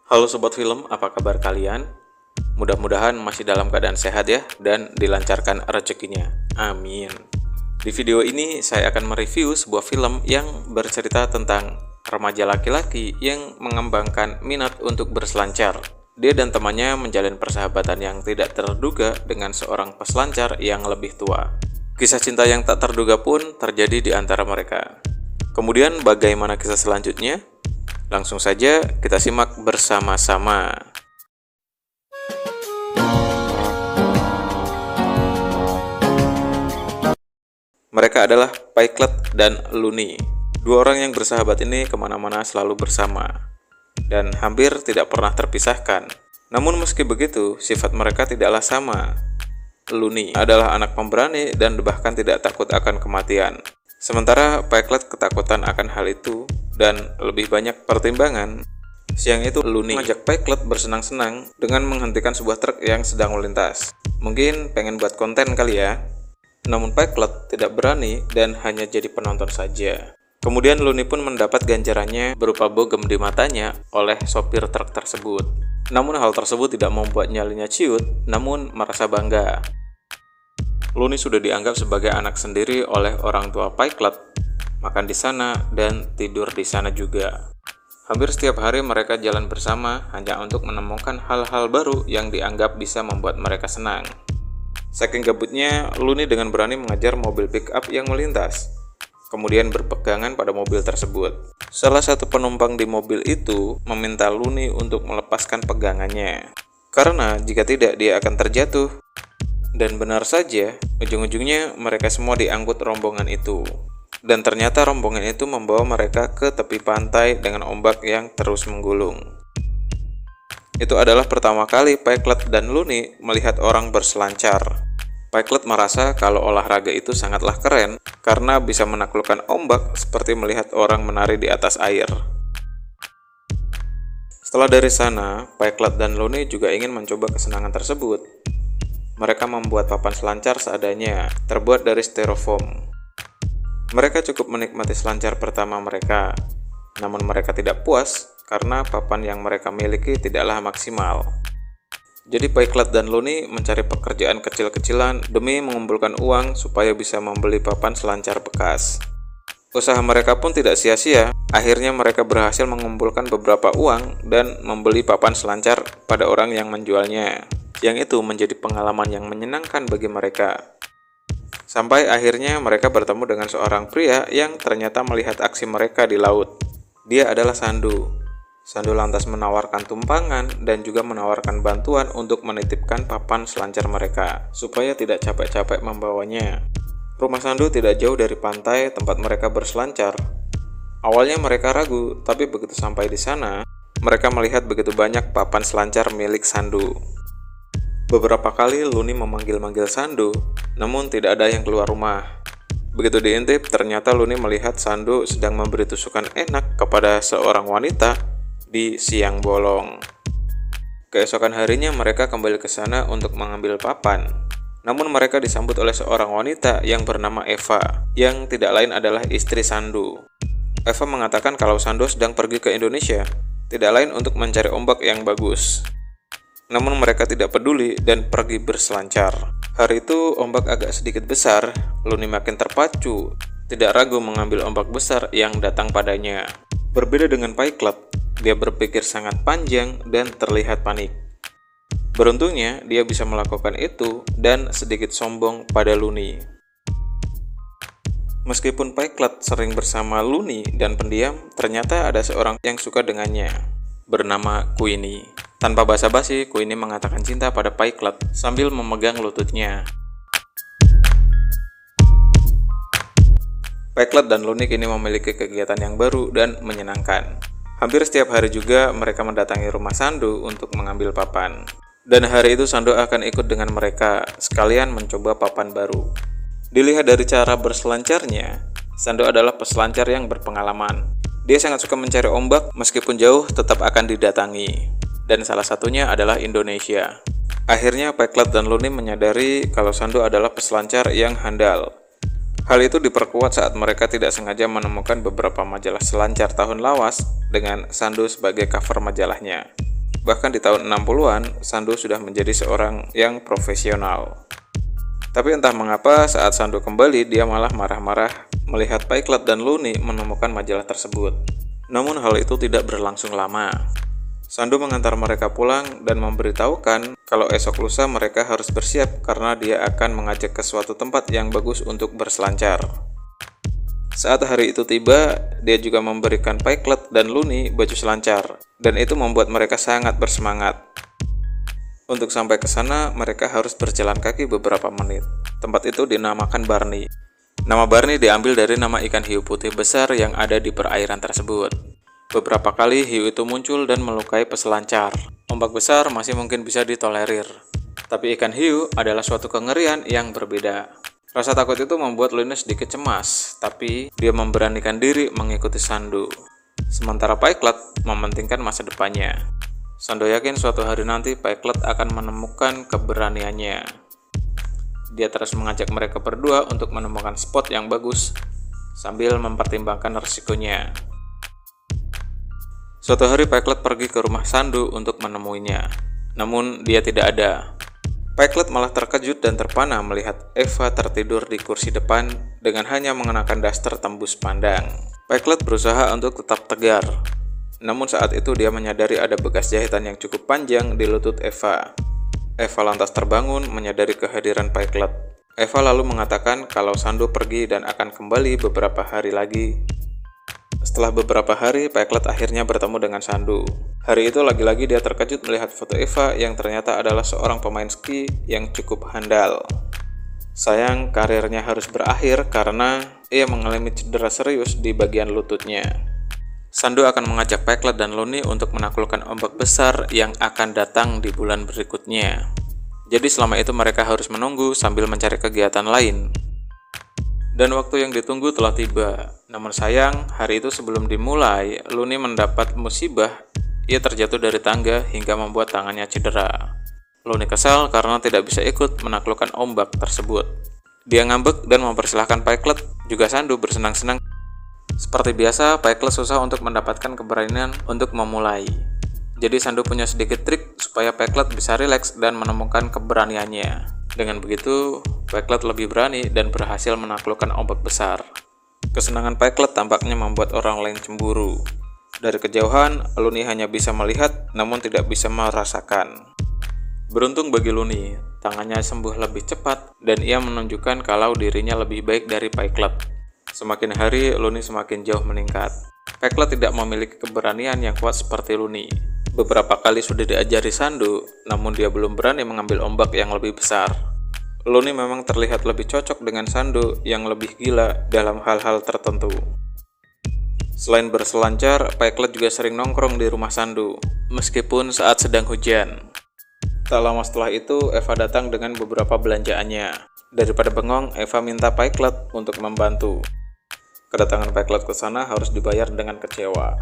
Halo Sobat Film, apa kabar kalian? Mudah-mudahan masih dalam keadaan sehat ya, dan dilancarkan rezekinya. Amin. Di video ini saya akan mereview sebuah film yang bercerita tentang remaja laki-laki yang mengembangkan minat untuk berselancar. Dia dan temannya menjalin persahabatan yang tidak terduga dengan seorang peselancar yang lebih tua. Kisah cinta yang tak terduga pun terjadi di antara mereka. Kemudian bagaimana kisah selanjutnya? Langsung saja kita simak bersama-sama. Mereka adalah Pikelet dan Looney. Dua orang yang bersahabat ini kemana-mana selalu bersama dan hampir tidak pernah terpisahkan. Namun meski begitu, sifat mereka tidaklah sama. Looney adalah anak pemberani dan bahkan tidak takut akan kematian. Sementara Pikelet ketakutan akan hal itu dan lebih banyak pertimbangan. Siang itu Looney mengajak Pikelet bersenang-senang dengan menghentikan sebuah truk yang sedang melintas. Mungkin pengen buat konten kali ya. Namun Pikelet tidak berani dan hanya jadi penonton saja. Kemudian Looney pun mendapat ganjarannya berupa bogem di matanya oleh sopir truk tersebut. Namun hal tersebut tidak membuat nyalinya ciut, namun merasa bangga. Looney sudah dianggap sebagai anak sendiri oleh orang tua Pikelet, makan di sana dan tidur di sana juga. Hampir setiap hari mereka jalan bersama hanya untuk menemukan hal-hal baru yang dianggap bisa membuat mereka senang. Saking gabutnya, Looney dengan berani mengejar mobil pick-up yang melintas, kemudian berpegangan pada mobil tersebut. Salah satu penumpang di mobil itu meminta Looney untuk melepaskan pegangannya, karena jika tidak dia akan terjatuh. Dan benar saja, ujung-ujungnya mereka semua diangkut rombongan itu. Dan ternyata rombongan itu membawa mereka ke tepi pantai dengan ombak yang terus menggulung. Itu adalah pertama kali Pikelet dan Looney melihat orang berselancar. Pikelet merasa kalau olahraga itu sangatlah keren karena bisa menaklukkan ombak seperti melihat orang menari di atas air. Setelah dari sana, Pikelet dan Looney juga ingin mencoba kesenangan tersebut. Mereka membuat papan selancar seadanya, terbuat dari styrofoam. Mereka cukup menikmati selancar pertama mereka, namun mereka tidak puas karena papan yang mereka miliki tidaklah maksimal. Jadi Pikelet dan Looney mencari pekerjaan kecil-kecilan demi mengumpulkan uang supaya bisa membeli papan selancar bekas. Usaha mereka pun tidak sia-sia, akhirnya mereka berhasil mengumpulkan beberapa uang dan membeli papan selancar pada orang yang menjualnya. Yang itu menjadi pengalaman yang menyenangkan bagi mereka. Sampai akhirnya mereka bertemu dengan seorang pria yang ternyata melihat aksi mereka di laut. Dia adalah Sandu. Sandu lantas menawarkan tumpangan dan juga menawarkan bantuan untuk menitipkan papan selancar mereka, supaya tidak capek-capek membawanya. Rumah Sandu tidak jauh dari pantai tempat mereka berselancar. Awalnya mereka ragu, tapi begitu sampai di sana, mereka melihat begitu banyak papan selancar milik Sandu. Beberapa kali Looney memanggil-manggil Sandu, namun tidak ada yang keluar rumah. Begitu diintip, ternyata Looney melihat Sandu sedang memberi tusukan enak kepada seorang wanita di siang bolong. Keesokan harinya mereka kembali ke sana untuk mengambil papan. Namun mereka disambut oleh seorang wanita yang bernama Eva, yang tidak lain adalah istri Sandu. Eva mengatakan kalau Sandu sedang pergi ke Indonesia, tidak lain untuk mencari ombak yang bagus. Namun mereka tidak peduli dan pergi berselancar. Hari itu ombak agak sedikit besar, Looney makin terpacu, tidak ragu mengambil ombak besar yang datang padanya. Berbeda dengan Pikelet, dia berpikir sangat panjang dan terlihat panik. Beruntungnya dia bisa melakukan itu dan sedikit sombong pada Looney. Meskipun Pikelet sering bersama Looney dan pendiam, ternyata ada seorang yang suka dengannya, bernama Queenie. Tanpa basa-basi, Queenie mengatakan cinta pada Pikelet sambil memegang lututnya. Pikelet dan Looney kini memiliki kegiatan yang baru dan menyenangkan. Hampir setiap hari juga mereka mendatangi rumah Sandu untuk mengambil papan. Dan hari itu Sandu akan ikut dengan mereka, sekalian mencoba papan baru. Dilihat dari cara berselancarnya, Sandu adalah peselancar yang berpengalaman. Dia sangat suka mencari ombak, meskipun jauh tetap akan didatangi. Dan salah satunya adalah Indonesia. Akhirnya Pikelet dan Looney menyadari kalau Sandu adalah peselancar yang handal. Hal itu diperkuat saat mereka tidak sengaja menemukan beberapa majalah selancar tahun lawas dengan Sandu sebagai cover majalahnya. Bahkan di tahun 60-an, Sandu sudah menjadi seorang yang profesional. Tapi entah mengapa saat Sandu kembali, dia malah marah-marah melihat Paiklet dan Looney menemukan majalah tersebut. Namun hal itu tidak berlangsung lama. Sandu mengantar mereka pulang dan memberitahukan kalau esok lusa mereka harus bersiap karena dia akan mengajak ke suatu tempat yang bagus untuk berselancar. Saat hari itu tiba, dia juga memberikan Paiklet dan Looney baju selancar, dan itu membuat mereka sangat bersemangat. Untuk sampai ke sana, mereka harus berjalan kaki beberapa menit. Tempat itu dinamakan Barney. Nama Barney diambil dari nama ikan hiu putih besar yang ada di perairan tersebut. Beberapa kali hiu itu muncul dan melukai peselancar. Ombak besar masih mungkin bisa ditolerir, tapi ikan hiu adalah suatu kengerian yang berbeda. Rasa takut itu membuat Looney sedikit cemas, tapi dia memberanikan diri mengikuti Sandu. Sementara Paiklet mementingkan masa depannya. Sandu yakin suatu hari nanti Paiklet akan menemukan keberaniannya. Dia terus mengajak mereka berdua untuk menemukan spot yang bagus, sambil mempertimbangkan risikonya. Suatu hari Paiklet pergi ke rumah Sandu untuk menemuinya, namun dia tidak ada. Paiklet malah terkejut dan terpana melihat Eva tertidur di kursi depan dengan hanya mengenakan daster tembus pandang. Paiklet berusaha untuk tetap tegar, namun saat itu dia menyadari ada bekas jahitan yang cukup panjang di lutut Eva. Eva lantas terbangun menyadari kehadiran Paiklet. Eva lalu mengatakan kalau Sandu pergi dan akan kembali beberapa hari lagi. Setelah beberapa hari, Paiklet akhirnya bertemu dengan Sandu. Hari itu lagi-lagi dia terkejut melihat foto Eva yang ternyata adalah seorang pemain ski yang cukup handal. Sayang, karirnya harus berakhir karena ia mengalami cedera serius di bagian lututnya. Sandu akan mengajak Paiklet dan Looney untuk menaklukkan ombak besar yang akan datang di bulan berikutnya. Jadi selama itu mereka harus menunggu sambil mencari kegiatan lain. Dan waktu yang ditunggu telah tiba. Namun sayang, hari itu sebelum dimulai, Looney mendapat musibah. Ia terjatuh dari tangga hingga membuat tangannya cedera. Looney kesal karena tidak bisa ikut menaklukkan ombak tersebut. Dia ngambek dan mempersilahkan Paiklet, juga Sandu bersenang-senang. Seperti biasa, Paiklet susah untuk mendapatkan keberanian untuk memulai. Jadi Sandu punya sedikit trik supaya Paiklet bisa rileks dan menemukan keberaniannya. Dengan begitu, Paiklet lebih berani dan berhasil menaklukkan ombak besar. Kesenangan Paiklet tampaknya membuat orang lain cemburu. Dari kejauhan, Looney hanya bisa melihat namun tidak bisa merasakan. Beruntung bagi Looney, tangannya sembuh lebih cepat dan ia menunjukkan kalau dirinya lebih baik dari Paiklet. Semakin hari, Looney semakin jauh meningkat. Paiklet tidak memiliki keberanian yang kuat seperti Looney. Beberapa kali sudah diajari Sandu, namun dia belum berani mengambil ombak yang lebih besar. Looney memang terlihat lebih cocok dengan Sandu yang lebih gila dalam hal-hal tertentu. Selain berselancar, Paiklet juga sering nongkrong di rumah Sandu, meskipun saat sedang hujan. Tak lama setelah itu, Eva datang dengan beberapa belanjaannya. Daripada bengong, Eva minta Paiklet untuk membantu. Kedatangan Paiklet ke sana harus dibayar dengan kecewa.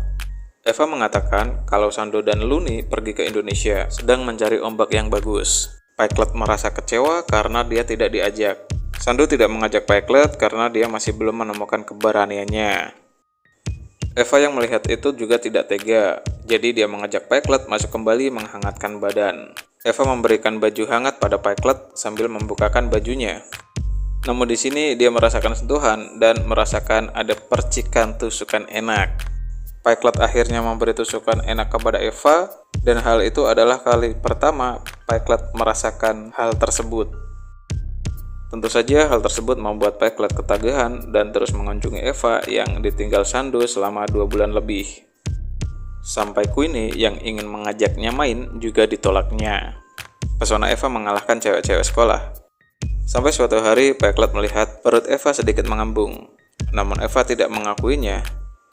Eva mengatakan kalau Sandu dan Looney pergi ke Indonesia sedang mencari ombak yang bagus. Paiklet merasa kecewa karena dia tidak diajak. Sandu tidak mengajak Paiklet karena dia masih belum menemukan keberaniannya. Eva yang melihat itu juga tidak tega, jadi dia mengajak Paiklet masuk kembali menghangatkan badan. Eva memberikan baju hangat pada Paiklet sambil membukakan bajunya. Namun di sini dia merasakan sentuhan dan merasakan ada percikan tusukan enak. Paiklet akhirnya memberi tusukan enak kepada Eva, dan hal itu adalah kali pertama Paiklet merasakan hal tersebut. Tentu saja hal tersebut membuat Paiklet ketagihan dan terus mengunjungi Eva yang ditinggal Sandu selama 2 bulan lebih. Sampai Queenie yang ingin mengajaknya main juga ditolaknya. Pesona Eva mengalahkan cewek-cewek sekolah. Sampai suatu hari Paiklet melihat perut Eva sedikit mengembung, namun Eva tidak mengakuinya.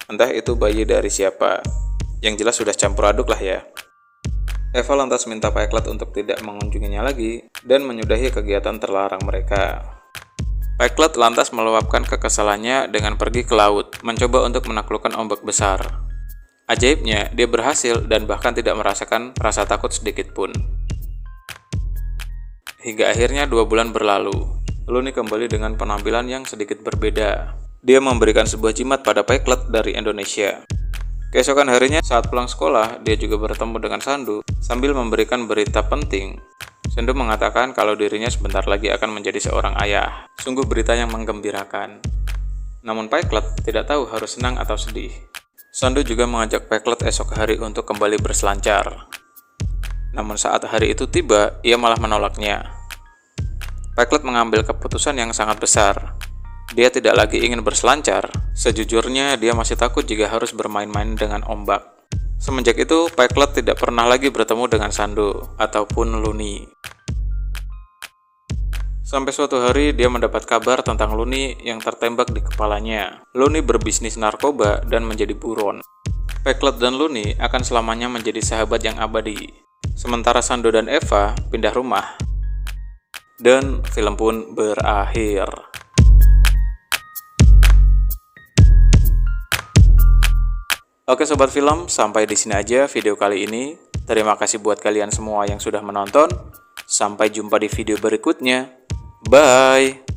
Entah itu bayi dari siapa. Yang jelas sudah campur aduk lah ya. Eva lantas minta Paiklet untuk tidak mengunjunginya lagi dan menyudahi kegiatan terlarang mereka. Paiklet lantas meluapkan kekesalannya dengan pergi ke laut, mencoba untuk menaklukkan ombak besar. Ajaibnya, dia berhasil dan bahkan tidak merasakan rasa takut sedikit pun. Hingga akhirnya 2 bulan berlalu. Looney kembali dengan penampilan yang sedikit berbeda. Dia memberikan sebuah jimat pada Paiklet dari Indonesia. Keesokan harinya saat pulang sekolah, dia juga bertemu dengan Sandu sambil memberikan berita penting. Sandu mengatakan kalau dirinya sebentar lagi akan menjadi seorang ayah. Sungguh berita yang menggembirakan. Namun Paiklet tidak tahu harus senang atau sedih. Sandu juga mengajak Paiklet esok hari untuk kembali berselancar. Namun saat hari itu tiba, ia malah menolaknya. Paiklet mengambil keputusan yang sangat besar. Dia tidak lagi ingin berselancar. Sejujurnya, dia masih takut jika harus bermain-main dengan ombak. Semenjak itu, Paiklet tidak pernah lagi bertemu dengan Sandu ataupun Luni. Sampai suatu hari, dia mendapat kabar tentang Luni yang tertembak di kepalanya. Luni berbisnis narkoba dan menjadi buron. Paiklet dan Luni akan selamanya menjadi sahabat yang abadi. Sementara Sandu dan Eva pindah rumah. Dan film pun berakhir. Oke sobat film, sampai di sini aja video kali ini. Terima kasih buat kalian semua yang sudah menonton. Sampai jumpa di video berikutnya. Bye.